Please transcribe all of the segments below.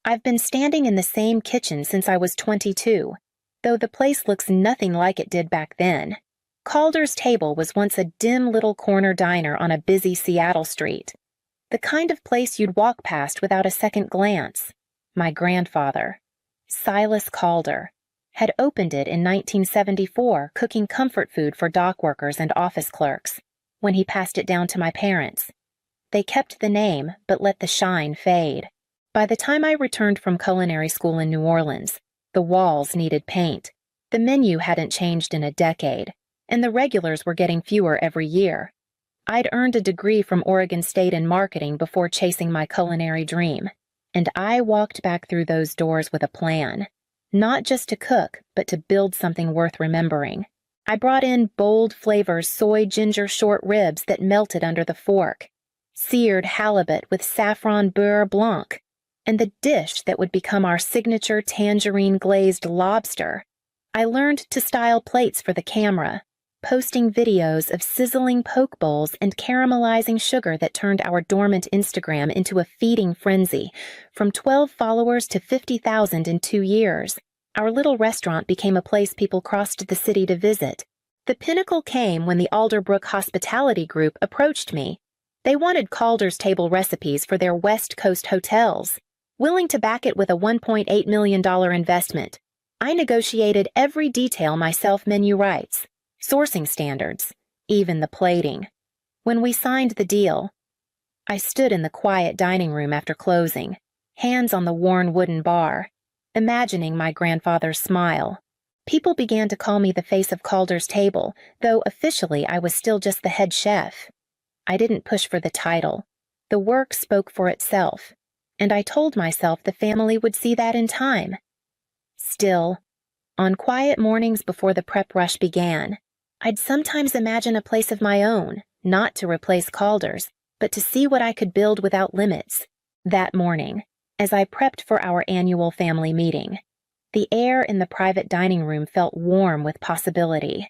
I've been standing in the same kitchen since I was 22, though the place looks nothing like it did back then. Calder's Table was once a dim little corner diner on a busy Seattle street. The kind of place you'd walk past without a second glance. My grandfather, Silas Calder, had opened it in 1974, cooking comfort food for dock workers and office clerks, when he passed it down to my parents. They kept the name, but let the shine fade. By the time I returned from culinary school in New Orleans, the walls needed paint. The menu hadn't changed in a decade, and the regulars were getting fewer every year. I'd earned a degree from Oregon State in marketing before chasing my culinary dream, and I walked back through those doors with a plan. Not just to cook, but to build something worth remembering. I brought in bold flavors soy ginger short ribs that melted under the fork, seared halibut with saffron beurre blanc, and the dish that would become our signature tangerine glazed lobster. I learned to style plates for the camera, posting videos of sizzling poke bowls and caramelizing sugar that turned our dormant Instagram into a feeding frenzy, from 12 followers to 50,000 in 2 years. Our little restaurant became a place people crossed the city to visit. The pinnacle came when the Alderbrook Hospitality Group approached me. They wanted Calder's Table recipes for their West Coast hotels, willing to back it with a $1.8 million investment. I negotiated every detail myself: menu rights, sourcing standards, even the plating. When we signed the deal, I stood in the quiet dining room after closing, hands on the worn wooden bar, imagining my grandfather's smile. People began to call me the face of Calder's Table, though officially I was still just the head chef. I didn't push for the title. The work spoke for itself, and I told myself the family would see that in time. Still, on quiet mornings before the prep rush began, I'd sometimes imagine a place of my own, not to replace Calder's, but to see what I could build without limits. That morning, as I prepped for our annual family meeting, the air in the private dining room felt warm with possibility.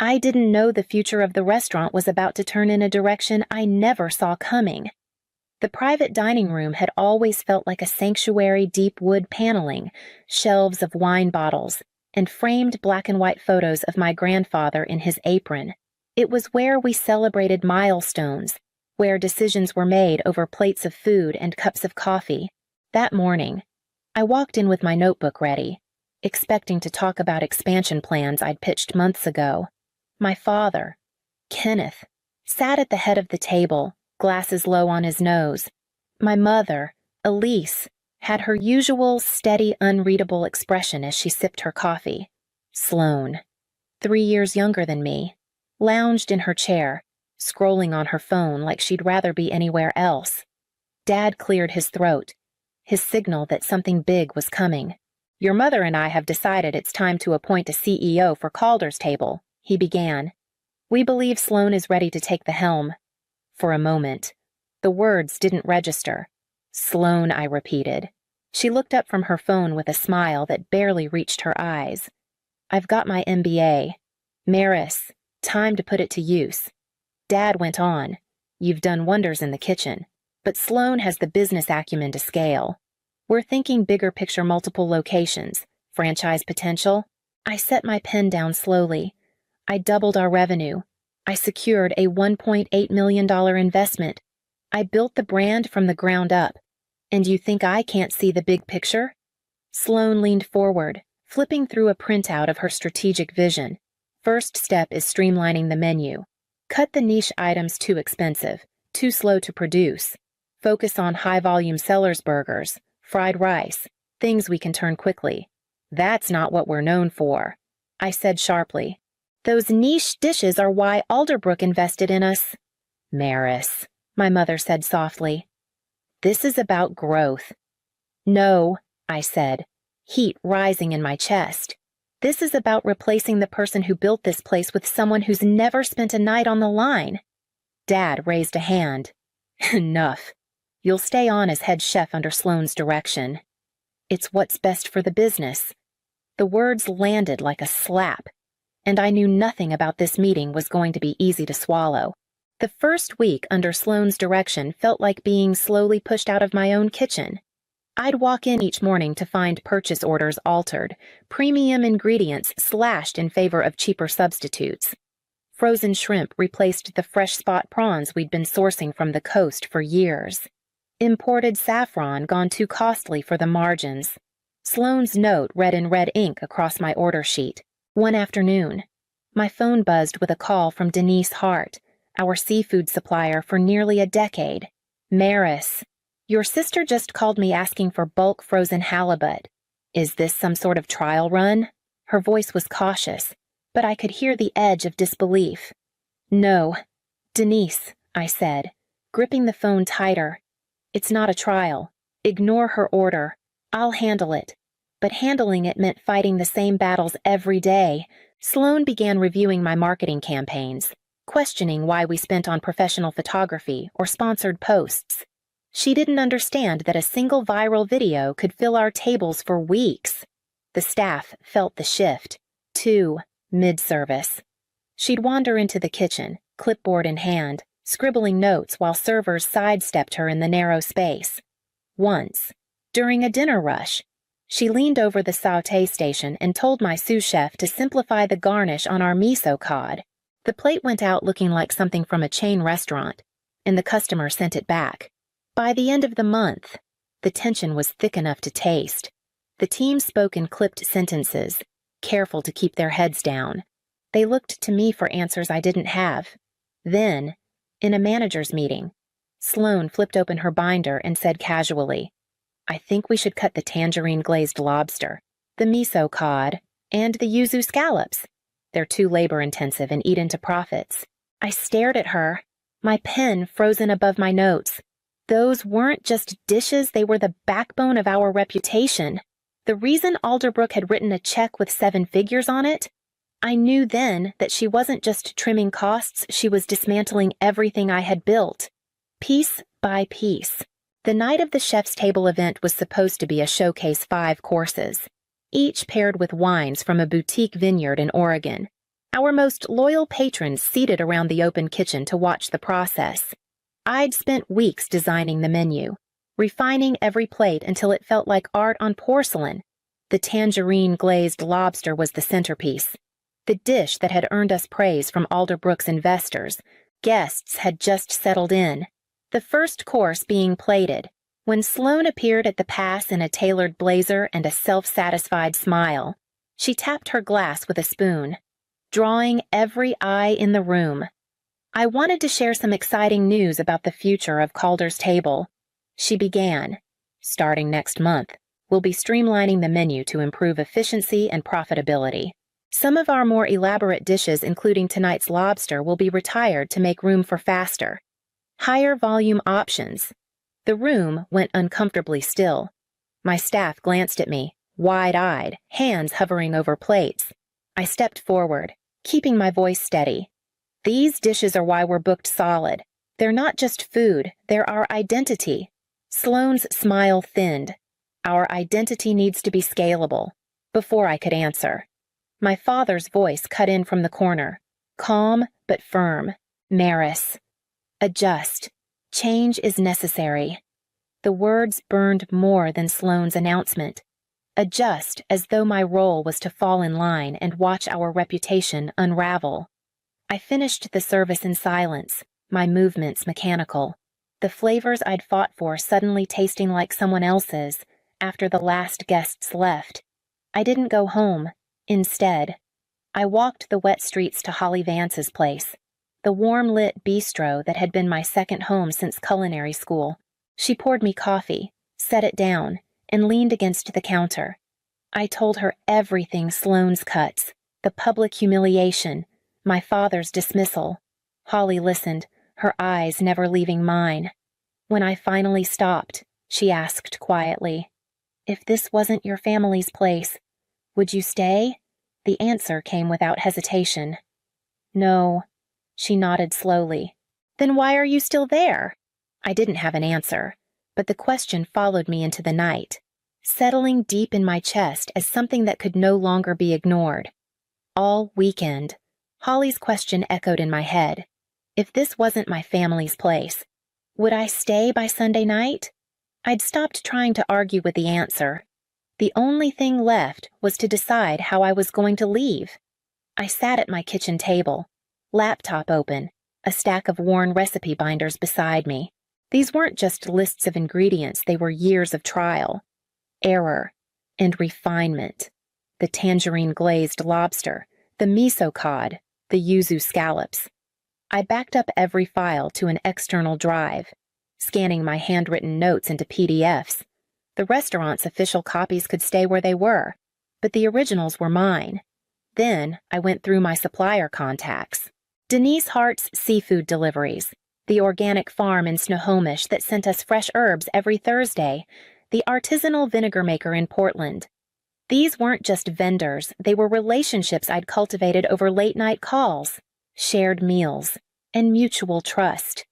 I didn't know the future of the restaurant was about to turn in a direction I never saw coming. The private dining room had always felt like a sanctuary: deep wood paneling, shelves of wine bottles, and framed black and white photos of my grandfather in his apron. It was where we celebrated milestones, where decisions were made over plates of food and cups of coffee. That morning, I walked in with my notebook ready, expecting to talk about expansion plans I'd pitched months ago. My father, Kenneth, sat at the head of the table, glasses low on his nose. My mother, Elise, had her usual steady, unreadable expression as she sipped her coffee. Sloane, 3 years younger than me, lounged in her chair, scrolling on her phone like she'd rather be anywhere else. Dad cleared his throat, his signal that something big was coming. "Your mother and I have decided it's time to appoint a CEO for Calder's Table," he began. "We believe Sloane is ready to take the helm." For a moment, the words didn't register. "Sloane," I repeated. She looked up from her phone with a smile that barely reached her eyes. "I've got my MBA. Maris, time to put it to use." Dad went on, "You've done wonders in the kitchen, but Sloane has the business acumen to scale. We're thinking bigger picture, multiple locations, franchise potential." I set my pen down slowly. I doubled our revenue. I secured a $1.8 million investment. I built the brand from the ground up. And you think I can't see the big picture? Sloane leaned forward, flipping through a printout of her strategic vision. "First step is streamlining the menu. Cut the niche items too expensive, too slow to produce. Focus on high-volume sellers: burgers, fried rice, things we can turn quickly." "That's not what we're known for," I said sharply. "Those niche dishes are why Alderbrook invested in us." "Maris," my mother said softly, "this is about growth." "No," I said, heat rising in my chest. "This is about replacing the person who built this place with someone who's never spent a night on the line." Dad raised a hand. "Enough. You'll stay on as head chef under Sloane's direction. It's what's best for the business." The words landed like a slap, and I knew nothing about this meeting was going to be easy to swallow. The first week under Sloane's direction felt like being slowly pushed out of my own kitchen. I'd walk in each morning to find purchase orders altered, premium ingredients slashed in favor of cheaper substitutes. Frozen shrimp replaced the fresh spot prawns we'd been sourcing from the coast for years. Imported saffron gone too costly for the margins. Sloane's note read in red ink across my order sheet. One afternoon, my phone buzzed with a call from Denise Hart, our seafood supplier for nearly a decade. Maris, your sister just called me asking for bulk frozen halibut. Is this some sort of trial run? Her voice was cautious, but I could hear the edge of disbelief. No. Denise, I said, gripping the phone tighter. It's not a trial. Ignore her order. I'll handle it. But handling it meant fighting the same battles every day. Sloane began reviewing my marketing campaigns, questioning why we spent on professional photography or sponsored posts. She didn't understand that a single viral video could fill our tables for weeks. The staff felt the shift, too, mid-service. She'd wander into the kitchen, clipboard in hand, scribbling notes while servers sidestepped her in the narrow space. Once, during a dinner rush, she leaned over the sauté station and told my sous chef to simplify the garnish on our miso cod. The plate went out looking like something from a chain restaurant, and the customer sent it back. By the end of the month, the tension was thick enough to taste. The team spoke in clipped sentences, careful to keep their heads down. They looked to me for answers I didn't have. Then, in a manager's meeting, Sloane flipped open her binder and said casually, I think we should cut the tangerine glazed lobster, the miso cod, and the yuzu scallops. They're too labor-intensive and eat into profits. I stared at her, my pen frozen above my notes. Those weren't just dishes, they were the backbone of our reputation. The reason Alderbrook had written a check with 7 figures on it? I knew then that she wasn't just trimming costs, she was dismantling everything I had built, piece by piece. The night of the chef's table event was supposed to be a showcase 5 courses, each paired with wines from a boutique vineyard in Oregon. Our most loyal patrons seated around the open kitchen to watch the process. I'd spent weeks designing the menu, refining every plate until it felt like art on porcelain. The tangerine glazed lobster was the centerpiece, the dish that had earned us praise from Alderbrook's investors. Guests had just settled in, the first course being plated, when Sloane appeared at the pass in a tailored blazer and a self-satisfied smile. She tapped her glass with a spoon, drawing every eye in the room. I wanted to share some exciting news about the future of Calder's Table. She began, starting next month, we'll be streamlining the menu to improve efficiency and profitability. Some of our more elaborate dishes, including tonight's lobster, will be retired to make room for faster, higher volume options. The room went uncomfortably still. My staff glanced at me, wide-eyed, hands hovering over plates. I stepped forward, keeping my voice steady. These dishes are why we're booked solid. They're not just food, they're our identity. Sloane's smile thinned. Our identity needs to be scalable. Before I could answer, my father's voice cut in from the corner, calm but firm. Maris. Adjust. Change is necessary. The words burned more than Sloane's announcement. Adjust, as though my role was to fall in line and watch our reputation unravel. I finished the service in silence, my movements mechanical. The flavors I'd fought for suddenly tasting like someone else's after the last guests left. I didn't go home. Instead, I walked the wet streets to Holly Vance's place, the warm-lit bistro that had been my second home since culinary school. She poured me coffee, set it down, and leaned against the counter. I told her everything: Sloane's cuts, the public humiliation, my father's dismissal. Holly listened, her eyes never leaving mine. When I finally stopped, she asked quietly, "If this wasn't your family's place, would you stay?" The answer came without hesitation. "No." She nodded slowly. "Then why are you still there?" I didn't have an answer, but the question followed me into the night, settling deep in my chest as something that could no longer be ignored. All weekend, Holly's question echoed in my head. If this wasn't my family's place, would I stay by Sunday night? I'd stopped trying to argue with the answer. The only thing left was to decide how I was going to leave. I sat at my kitchen table, laptop open, a stack of worn recipe binders beside me. These weren't just lists of ingredients, they were years of trial, error, and refinement. The tangerine glazed lobster, the miso cod, the yuzu scallops. I backed up every file to an external drive, scanning my handwritten notes into PDFs. The restaurant's official copies could stay where they were, but the originals were mine. Then I went through my supplier contacts. Denise Hart's seafood deliveries, the organic farm in Snohomish that sent us fresh herbs every Thursday, the artisanal vinegar maker in Portland. These weren't just vendors, they were relationships I'd cultivated over late-night calls, shared meals, and mutual trust.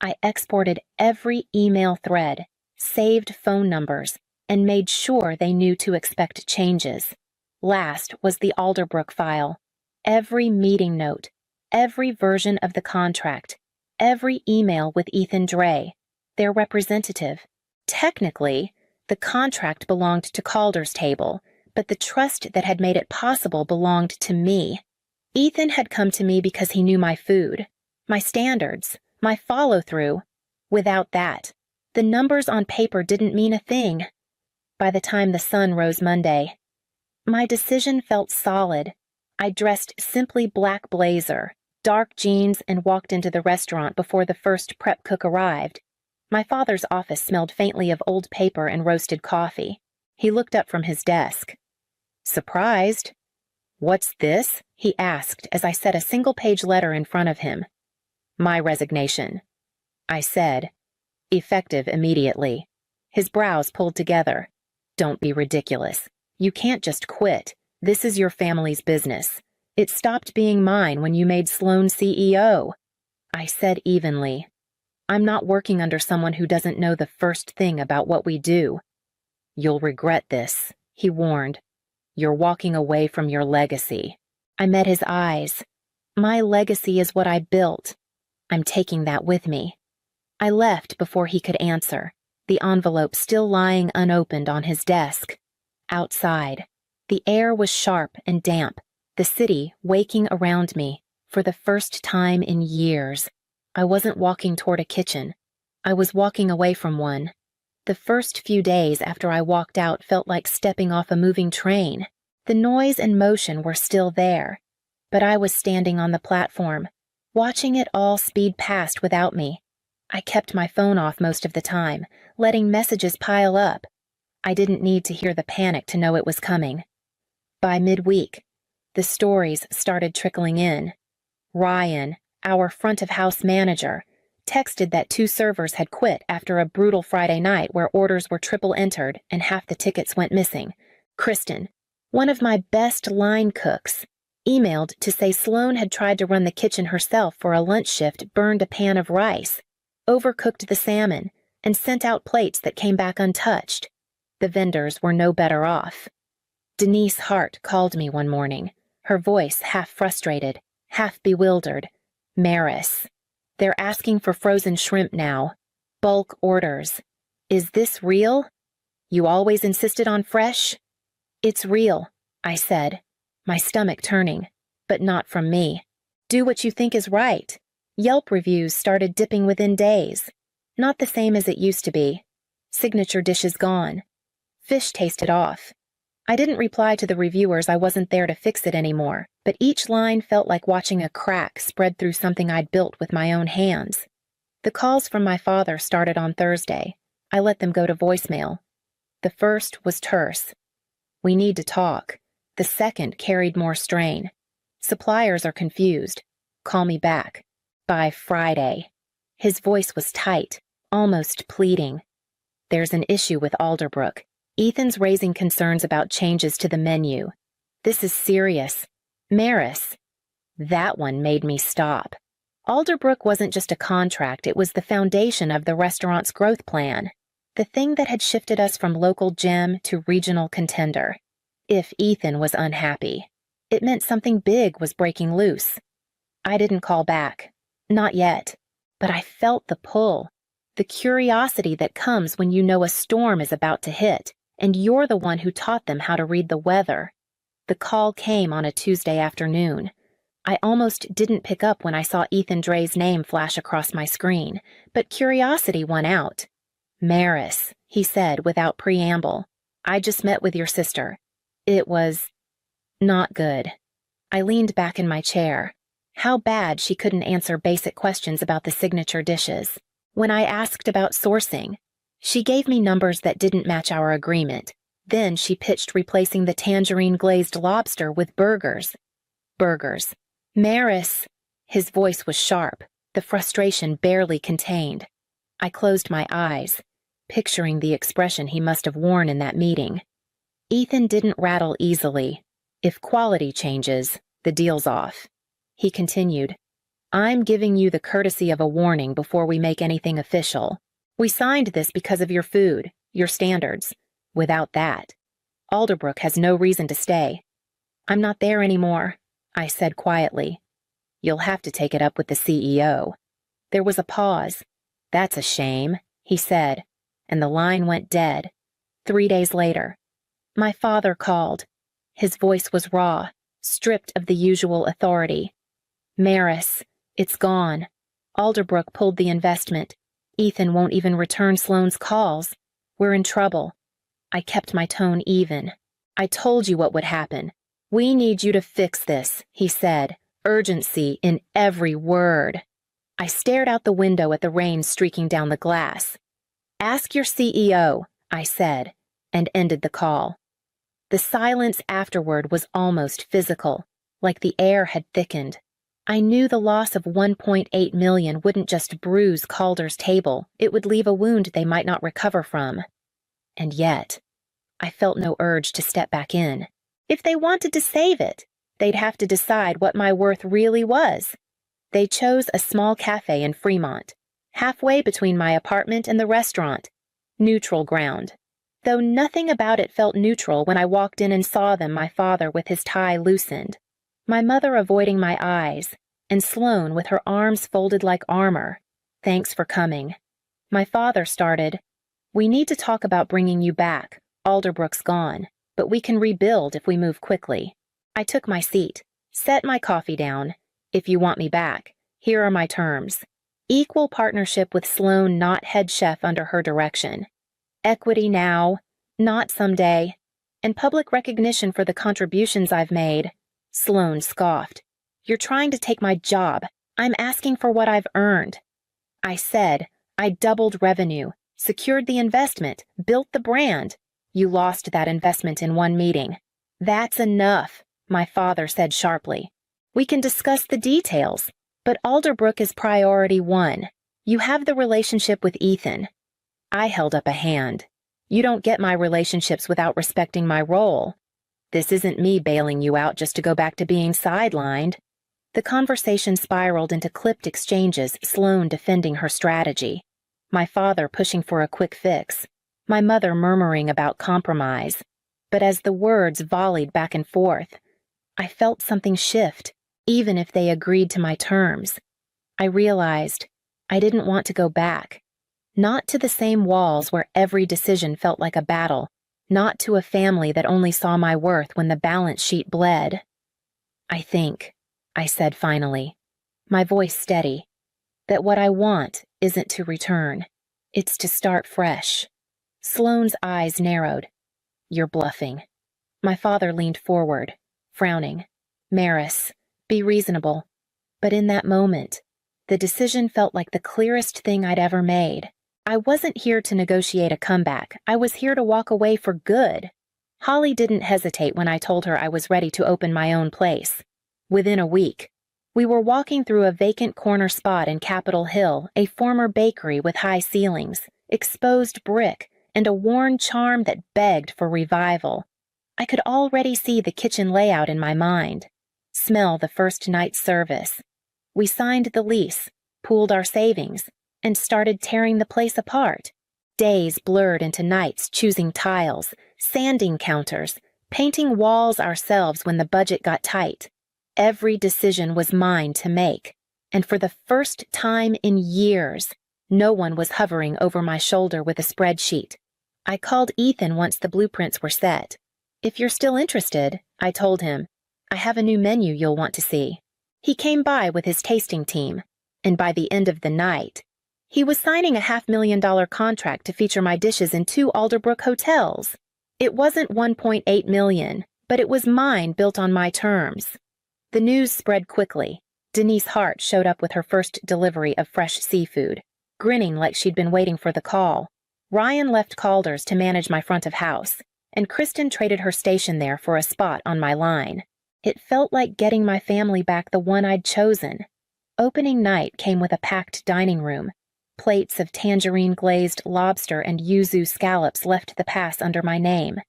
I exported every email thread, saved phone numbers, and made sure they knew to expect changes. Last was the Alderbrook file. Every meeting note, every version of the contract, every email with Ethan Dre, their representative. Technically, the contract belonged to Calder's table, but the trust that had made it possible belonged to me. Ethan had come to me because he knew my food, my standards, my follow-through. Without that, the numbers on paper didn't mean a thing. By the time the sun rose Monday, my decision felt solid. I dressed simply black blazer, dark jeans, and walked into the restaurant before the first prep cook arrived. My father's office smelled faintly of old paper and roasted coffee. He looked up from his desk. Surprised? "What's this?" he asked as I set a single-page letter in front of him. "My resignation," I said, effective immediately. His brows pulled together. "Don't be ridiculous. You can't just quit. This is your family's business. It stopped being mine when you made Sloan CEO." I said evenly, "I'm not working under someone who doesn't know the first thing about what we do." "You'll regret this," he warned. "You're walking away from your legacy." I met his eyes. My legacy is what I built. I'm taking that with me. I left before he could answer, the envelope still lying unopened on his desk. Outside, the air was sharp and damp, the city waking around me for the first time in years. I wasn't walking toward a kitchen. I was walking away from one. The first few days after I walked out felt like stepping off a moving train. The noise and motion were still there, but I was standing on the platform, watching it all speed past without me. I kept my phone off most of the time, letting messages pile up. I didn't need to hear the panic to know it was coming. By midweek, the stories started trickling in. Ryan, our front-of-house manager, texted that 2 servers had quit after a brutal Friday night where orders were triple entered and half the tickets went missing. Kristen, one of my best line cooks, emailed to say Sloan had tried to run the kitchen herself for a lunch shift, burned a pan of rice, overcooked the salmon, and sent out plates that came back untouched. The vendors were no better off. Denise Hart called me one morning, her voice half frustrated, half bewildered. "Maris, they're asking for frozen shrimp now. Bulk orders. Is this real? You always insisted on fresh?" "It's real," I said, my stomach turning, but not from me. "Do what you think is right." Yelp reviews started dipping within days. Not the same as it used to be. Signature dishes gone. Fish tasted off. I didn't reply to the reviewers. I wasn't there to fix it anymore, but each line felt like watching a crack spread through something I'd built with my own hands. The calls from my father started on Thursday. I let them go to voicemail. The first was terse. "We need to talk." The second carried more strain. "Suppliers are confused. Call me back. By Friday." His voice was tight, almost pleading. "There's an issue with Alderbrook. Ethan's raising concerns about changes to the menu. This is serious. Maris." That one made me stop. Alderbrook wasn't just a contract, it was the foundation of the restaurant's growth plan. The thing that had shifted us from local gem to regional contender. If Ethan was unhappy, it meant something big was breaking loose. I didn't call back. Not yet. But I felt the pull. The curiosity that comes when you know a storm is about to hit, and you're the one who taught them how to read the weather. The call came on a Tuesday afternoon. I almost didn't pick up when I saw Ethan Dre's name flash across my screen, but curiosity won out. "Maris," he said without preamble. "I just met with your sister. It was not good." I leaned back in my chair. How bad she couldn't answer basic questions about the signature dishes. When I asked about sourcing, she gave me numbers that didn't match our agreement. Then she pitched replacing the tangerine glazed lobster with burgers. Burgers. "Maris." His voice was sharp, the frustration barely contained. I closed my eyes, picturing the expression he must have worn in that meeting. Ethan didn't rattle easily. If quality changes, the deal's off. He continued, "I'm giving you the courtesy of a warning before we make anything official. We signed this because of your food, your standards. Without that, Alderbrook has no reason to stay." "I'm not there anymore," I said quietly. "You'll have to take it up with the CEO." There was a pause. "That's a shame," he said, and the line went dead. 3 days later, my father called. His voice was raw, stripped of the usual authority. "Maris, it's gone. Alderbrook pulled the investment. Ethan won't even return Sloane's calls. We're in trouble." I kept my tone even. "I told you what would happen. We need you to fix this," he said, urgency in every word. I stared out the window at the rain streaking down the glass. "Ask your CEO," I said, and ended the call. The silence afterward was almost physical, like the air had thickened. I knew the loss of $1.8 million wouldn't just bruise Calder's table, it would leave a wound they might not recover from. And yet, I felt no urge to step back in. If they wanted to save it, they'd have to decide what my worth really was. They chose a small cafe in Fremont, halfway between my apartment and the restaurant. Neutral ground. Though nothing about it felt neutral when I walked in and saw them, my father with his tie loosened, my mother avoiding my eyes, and Sloane with her arms folded like armor. "Thanks for coming." My father started, "We need to talk about bringing you back. Alderbrook's gone, but we can rebuild if we move quickly." I took my seat, set my coffee down. "If you want me back, here are my terms. Equal partnership with Sloane, not head chef under her direction. Equity now, not someday. And public recognition for the contributions I've made." Sloane scoffed. "You're trying to take my job. I'm asking for what I've earned." I said, "I doubled revenue, secured the investment, built the brand. You lost that investment in one meeting." "That's enough," my father said sharply. "We can discuss the details, but Alderbrook is priority one. You have the relationship with Ethan." I held up a hand. "You don't get my relationships without respecting my role. This isn't me bailing you out just to go back to being sidelined." The conversation spiraled into clipped exchanges, Sloane defending her strategy, my father pushing for a quick fix, my mother murmuring about compromise. But as the words volleyed back and forth, I felt something shift, even if they agreed to my terms. I realized I didn't want to go back. Not to the same walls where every decision felt like a battle, not to a family that only saw my worth when the balance sheet bled. "I think," I said finally, my voice steady, "that what I want isn't to return. It's to start fresh." Sloane's eyes narrowed. "You're bluffing." My father leaned forward, frowning. "Maris, be reasonable." But in that moment, the decision felt like the clearest thing I'd ever made. I wasn't here to negotiate a comeback. I was here to walk away for good. Holly didn't hesitate when I told her I was ready to open my own place. Within a week, we were walking through a vacant corner spot in Capitol Hill, a former bakery with high ceilings, exposed brick, and a worn charm that begged for revival. I could already see the kitchen layout in my mind, smell the first night's service. We signed the lease, pooled our savings, and started tearing the place apart. Days blurred into nights choosing tiles, sanding counters, painting walls ourselves when the budget got tight. Every decision was mine to make, and for the first time in years, No one was hovering over my shoulder with a spreadsheet. I called Ethan once the blueprints were set. "If you're still interested," I told him, "I have a new menu you'll want to see." He came by with his tasting team, and by the end of the night, he was signing a $500,000 contract to feature my dishes in 2 Alderbrook hotels. It wasn't $1.8 million, but it was mine built on my terms. The news spread quickly. Denise Hart showed up with her first delivery of fresh seafood, grinning like she'd been waiting for the call. Ryan left Calder's to manage my front of house, and Kristen traded her station there for a spot on my line. It felt like getting my family back, the one I'd chosen. Opening night came with a packed dining room. Plates of tangerine-glazed lobster and yuzu scallops left the pass under my name.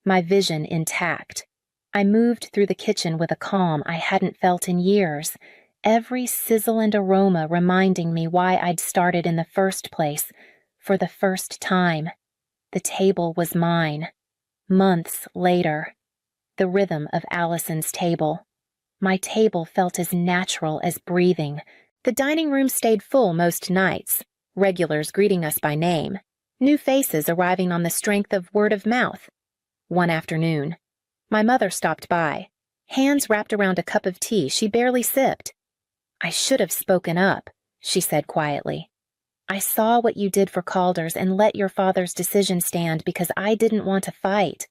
My vision intact. I moved through the kitchen with a calm I hadn't felt in years, every sizzle and aroma reminding me why I'd started in the first place, for the first time. The table was mine. Months later, the rhythm of Allison's table. My table felt as natural as breathing. The dining room stayed full most nights, regulars greeting us by name, new faces arriving on the strength of word of mouth. One afternoon, my mother stopped by, hands wrapped around a cup of tea she barely sipped. "I should have spoken up," she said quietly. "I saw what you did for Calder's and let your father's decision stand because I didn't want to fight.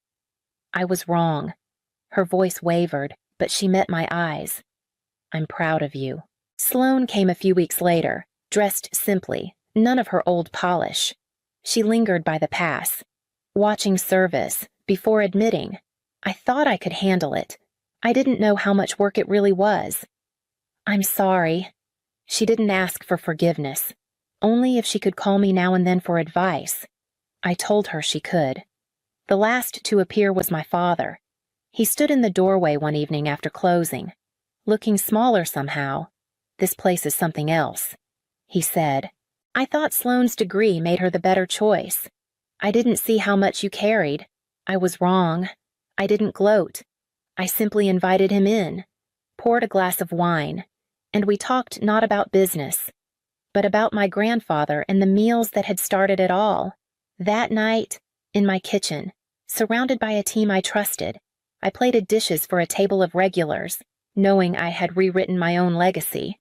I was wrong." Her voice wavered, but she met my eyes. "I'm proud of you." Sloane came a few weeks later, dressed simply, none of her old polish. She lingered by the pass, watching service, before admitting, "I thought I could handle it. I didn't know how much work it really was." "I'm sorry." She didn't ask for forgiveness, only if she could call me now and then for advice. I told her she could. The last to appear was my father. He stood in the doorway one evening after closing, looking smaller somehow. "This place is something else," he said. "I thought Sloane's degree made her the better choice. I didn't see how much you carried. I was wrong. I didn't gloat. I simply invited him in, poured a glass of wine, and we talked not about business, but about my grandfather and the meals that had started it all. That night, in my kitchen, surrounded by a team I trusted, I plated dishes for a table of regulars, knowing I had rewritten my own legacy.